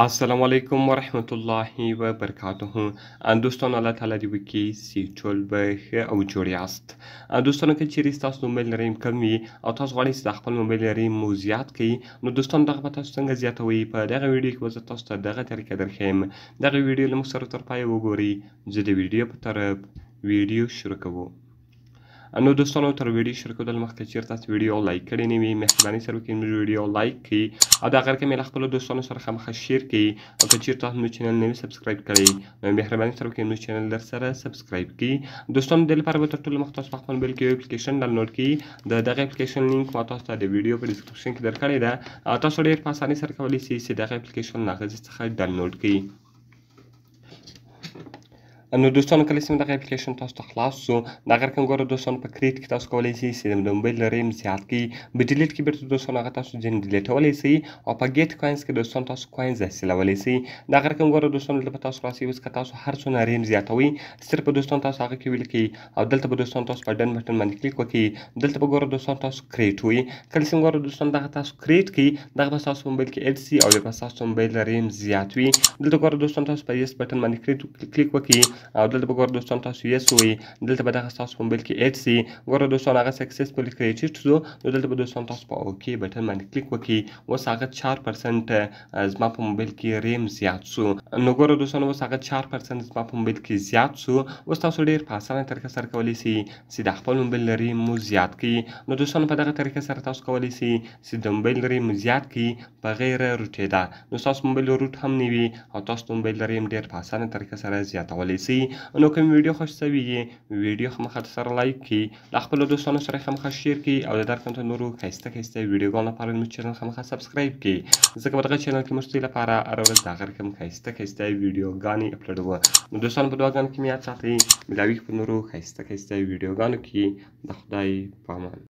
अस्सलामुअलैकुम वरहमतुल्लाहि वबरकातुहू دوستانو الله تعالی دې وکړي چې ټول به ښه او جوړ یاست. دوستانو که چیرې ستاسو موبایل ریم کم وي او تاسو غواړئ چې د خپل موبایل ریم مو زیات کړئ، نو دوستانو دغه به تاسو څنګه زیاتوئ؟ په دغه ویډیو کې به زه تاسو ته دغه طریقه درښیم. دغه ویډیو له موږ سره تر پایه وګورئ. زه د ویډیو په طرف ویډیو شروع کوو. نو دوستانو تر ویډیو شروع کېدل مخکې چیرې تاسو ویډیو لایک کړی نه وي، مهرباني سره وکړئ زموږ ویډیو لایک کړئ او د هغه رقم یې له خپلو دوستانو سره خامخا شیر کړئ. او که چیرې تاسو زموږ چینل نه وي سبسکرایب کړی، نو مهرباني سره وکړئ زموږ چینل درسره سبسکرایب کړئ. دوستانو دې لپاره به تر ټولو مخکې تاسو په خپل موبایل کې یو اپلیکیشن ډاونلوډ کړئ. دغه اپلیکیشن لینک ما تاسو ته د ویډیو په ډسکرپشن کې درکړې ده. تاسو ډېر په اسانۍ سره کولی شئ چې دغه اپلیکیشن له هغه ځای څخه ډاونلوډ کړئ. نو دوستانو کله چې دغه اپلیکیشن تاسو ته خلاص شو، دغه رقم ګوره دوستانو په کریټ کې تاسو کولی شئ چې د موبایل ریم زیات کړئ. په ډیلیټ کې بیرته دوستانو هغه تاسو ځینې ډیلیټولی شئ او په ګیټ کوینز کې دوستانو تاسو کوینز حاصلولی شئ. دغه رقم ګوره دوستانو دلته به تاسو راسئ. اوس که تاسو هر څومره ریم زیاتوئ، صرف به دوستانو تاسو هغه کې ولیکئ او دلته به دوستانو تاسو په ډن بټن باندې کلیک وکړئ. دلته به ګوره دوستانو تاسو کریټ وایي. کله چې ګوره دوستانو دغه تاسو کریټ کړئ، دغه به ستاسو موبایل کې ایډ شي او بیا به ستاسو موبایل ریم زیات وي. دلته ګوره دوستانو تاسو په یس بټن باندې کلیک وکړئ او دلته به ګوره دوستانو تاسو یس ووایئ. دلته به دغه ستاسو په موبایل کې ایډ شي. ګوره دوستانو هغه سکسسفولي کریټډ شو، نو دلته به دوستانو تاسو په اوکې بټن باندې کلیک وکړئ. اوس هغه 4% زما په موبایل کې ریم زیات شو. نو ګوره دوستانو اوس هغه 4% زما په موبایل کې زیات شو. اوس تاسو ډېر په اسانه طریقه سره کولی شئ چې د خپل موبایل ریم مو زیات کړئ. نو دوستانو په دغه طریقه سره تاسو کولی شئ چې د موبایل ریم زیات کړئ بغیر روټېدا. نو ستاسو موبایل روټ هم نه وي او تاسو د موبایل ریم ډېر په اسانه طریقه سره زیاتولی شئ. نو کوم ویډیو خوښ شوي وي، ویډیو خامخا سره لایک کړئ، له خپلو دوستانو سره خامخا شیر کړئ او د دغه رقم نورو ښایسته ویډیوګانو لپاره زموږ چینل خامخا سبسکرایب کړئ، ځکه په دغه چینل کې موږ ستاسو لپاره هره ورځ د هغه رقم ښایسته ویډیوګانې اپلوډوو. نو دوستانو په دعاګانو کې مې یاد ساتئ. ملاویږو په نورو ښایسته ویډیوګانو کې. د خدای په امان.